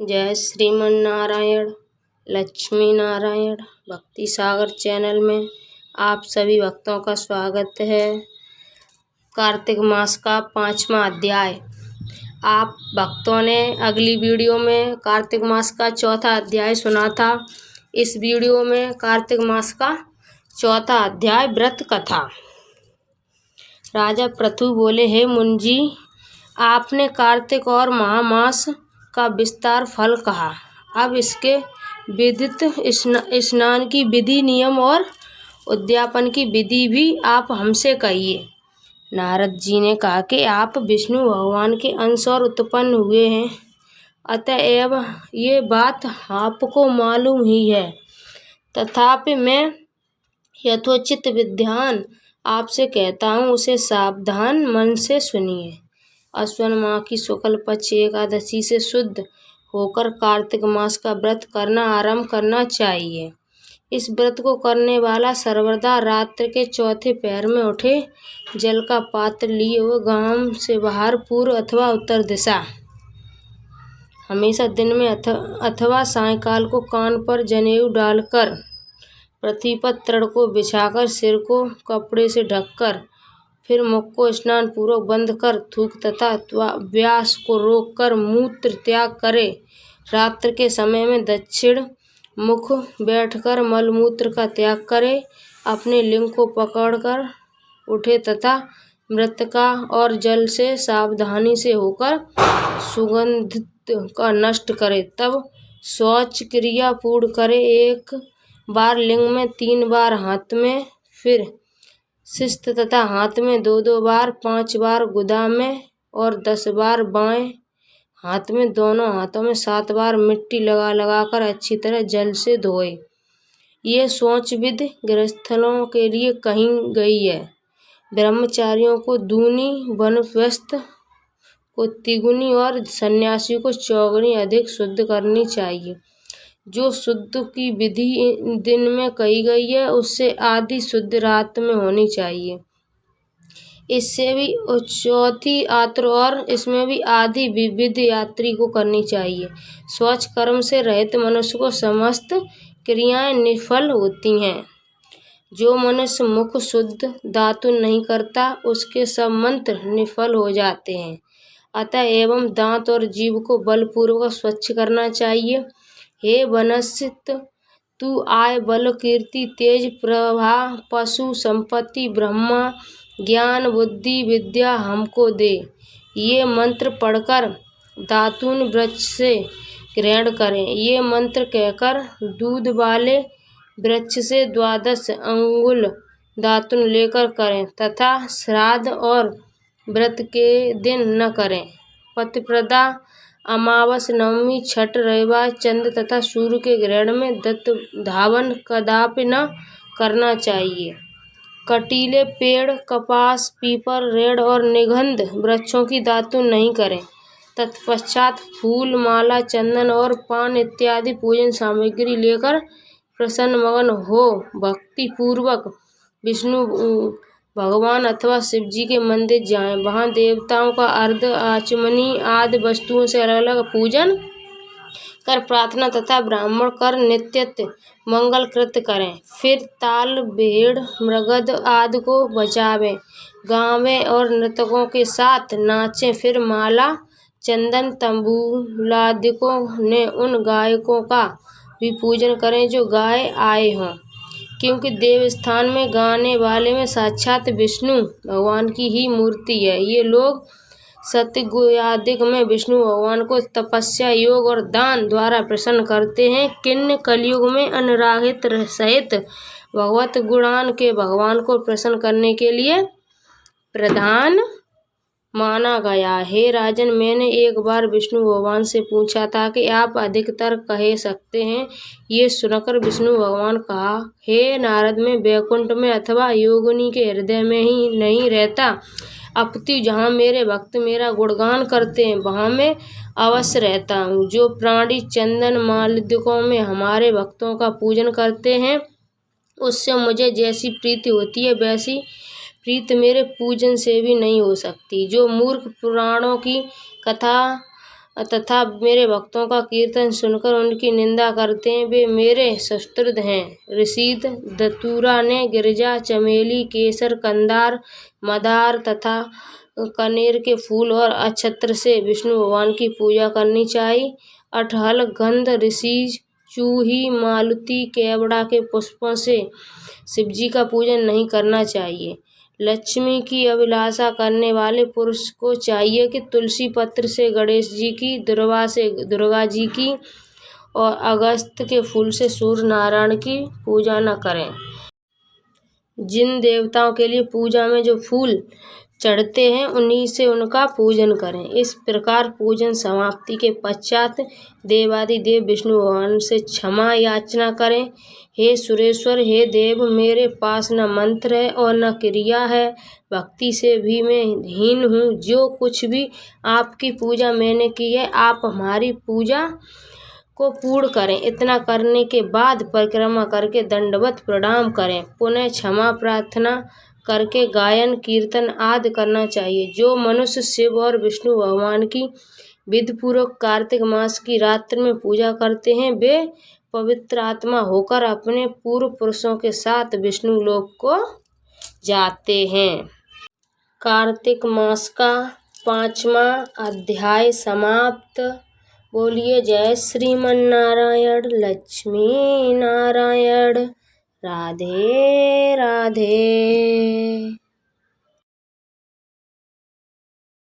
जय श्रीमन नारायण, लक्ष्मी नारायण। भक्ति सागर चैनल में आप सभी भक्तों का स्वागत है। कार्तिक मास का 5वां अध्याय। आप भक्तों ने अगली वीडियो में कार्तिक मास का 4था अध्याय सुना था। इस वीडियो में कार्तिक मास का 4था अध्याय व्रत कथा। राजा पृथु बोले, हे मुनि, आपने कार्तिक और महामास का विस्तार फल कहा। अब इसके विदित स्नान की विधि, नियम और उद्यापन की विधि भी आप हमसे कहिए। नारद जी ने कहा कि आप विष्णु भगवान के अंश और उत्पन्न हुए हैं, अतएव ये बात आपको मालूम ही है। तथापि मैं यथोचित विधान आपसे कहता हूँ, उसे सावधान मन से सुनिए। अश्विन माह की शुक्ल पक्ष एकादशी से शुद्ध होकर कार्तिक मास का व्रत करना आरंभ करना चाहिए। इस व्रत को करने वाला सर्वदा रात्र के चौथे पहर में उठे, जल का पात्र लिए हुए गांव से बाहर पूर्व अथवा उत्तर दिशा, हमेशा दिन में अथवा सायंकाल को कान पर जनेऊ डालकर, पृथ्वी पर तृण को बिछाकर, सिर को कपड़े से ढककर, फिर मुख को स्नान पूर्वक बंद कर, थूक तथा व्यास को रोककर मूत्र त्याग करे। रात्र के समय में दक्षिण मुख बैठकर मलमूत्र का त्याग करे। अपने लिंग को पकड़कर उठे तथा मृतिका और जल से सावधानी से होकर सुगंधित का नष्ट करे। तब शौच क्रिया पूर्ण करे। 1 बार लिंग में, 3 बार हाथ में, फिर शिस्त तथा हाथ में 2-2 बार, 5 बार गुदा में और 10 बार बाएं हाथ में, दोनों हाथों में 7 बार मिट्टी लगा कर अच्छी तरह जल से धोए। ये शौच विधि गृहस्थों के लिए कही गई है। ब्रह्मचारियों को दूनी, वानप्रस्थ को तिगुनी और सन्यासी को चौगुनी अधिक शुद्ध करनी चाहिए। जो शुद्ध की विधि दिन में कही गई है, उससे आधी शुद्ध रात में होनी चाहिए। इससे भी चौथी आत्र और इसमें भी आधी विविध यात्री को करनी चाहिए। शौच कर्म से रहित मनुष्य को समस्त क्रियाएं निष्फल होती हैं। जो मनुष्य मुख शुद्ध दातुन नहीं करता, उसके सब मंत्र निष्फल हो जाते हैं। अतः एवं दांत और जीभ को बलपूर्वक स्वच्छ करना चाहिए। हे वनस्सित, तू आय, बल, कीर्ति, तेज, प्रभा, पशु संपत्ति, ब्रह्मा, ज्ञान, बुद्धि, विद्या हमको दे। ये मंत्र पढ़कर दातून वृक्ष से ग्रहण करें। ये मंत्र कहकर दूध वाले वृक्ष से 12 अंगुल दातुन लेकर करें तथा श्राद्ध और व्रत के दिन न करें। पतिप्रदा, अमावस, नवमी, छठ, रविवार, चंद्र तथा सूर्य के ग्रहण में दत्त धावन कदापि न करना चाहिए। कटीले पेड़, कपास, पीपल, रेड़ और निगंध वृक्षों की दातुन नहीं करें। तत्पश्चात फूल, माला, चंदन और पान इत्यादि पूजन सामग्री लेकर प्रसन्न मगन हो भक्ति पूर्वक विष्णु भगवान अथवा शिव जी के मंदिर जाएं। वहां देवताओं का अर्घ्य, आचमनी आदि वस्तुओं से अलग अलग पूजन कर प्रार्थना तथा ब्राह्मण कर नित्य मंगल कृत्य करें। फिर ताल, भेड़, मृगद आदि को बजावें, गावें और नर्तकों के साथ नाचें। फिर माला, चंदन, तंबूलादिकों ने उन गायकों का भी पूजन करें जो गाए आए हों, क्योंकि देवस्थान में गाने वाले में साक्षात विष्णु भगवान की ही मूर्ति है। ये लोग सत्ययुगादिक में विष्णु भगवान को तपस्या, योग और दान द्वारा प्रसन्न करते हैं, किन्हीं कलयुग में अनुरागित सहित भगवत गुणान के भगवान को प्रसन्न करने के लिए प्रधान माना गया। हे राजन, मैंने एक बार विष्णु भगवान से पूछा था कि आप अधिकतर कह सकते हैं। ये सुनकर विष्णु भगवान कहा, हे नारद, मैं वैकुंठ में अथवा योगिनी के हृदय में ही नहीं रहता, अपितु जहाँ मेरे भक्त मेरा गुणगान करते हैं वहाँ मैं अवश्य रहता हूँ। जो प्राणी चंदन माल्यादिकों में हमारे भक्तों का पूजन करते हैं, उससे मुझे जैसी प्रीति होती है, वैसी प्रीति मेरे पूजन से भी नहीं हो सकती। जो मूर्ख पुराणों की कथा तथा मेरे भक्तों का कीर्तन सुनकर उनकी निंदा करते हैं, वे मेरे शत्रुघ्न हैं। ऋषिद दतूरा ने गिरिजा, चमेली, केसर, कंदार, मदार तथा कनेर के फूल और अक्षत्र से विष्णु भगवान की पूजा करनी चाहिए। अठहल, गंध, ऋषि, चूही, मालती, केवड़ा के पुष्पों से शिवजी का पूजन नहीं करना चाहिए। लक्ष्मी की अभिलाषा करने वाले पुरुष को चाहिए कि तुलसी पत्र से गणेश जी की, दुर्वा से दुर्गा जी की और अगस्त के फूल से सूर्य नारायण की पूजा न करें। जिन देवताओं के लिए पूजा में जो फूल चढ़ते हैं उन्हीं से उनका पूजन करें। इस प्रकार पूजन समाप्ति के पश्चात देवादिदेव विष्णु भगवान से क्षमा याचना करें। हे सुरेश्वर, हे देव, मेरे पास न मंत्र है और न क्रिया है, भक्ति से भी मैं हीन हूँ। जो कुछ भी आपकी पूजा मैंने की है, आप हमारी पूजा को पूर्ण करें। इतना करने के बाद परिक्रमा करके दंडवत प्रणाम करें। पुनः क्षमा प्रार्थना करके गायन, कीर्तन आदि करना चाहिए। जो मनुष्य शिव और विष्णु भगवान की विधिपूर्वक कार्तिक मास की रात्रि में पूजा करते हैं, वे पवित्र आत्मा होकर अपने पूर्व पुरुषों के साथ विष्णु लोक को जाते हैं। कार्तिक मास का 5वां अध्याय समाप्त। बोलिए जय श्रीमन नारायण, लक्ष्मी नारायण, राधे राधे।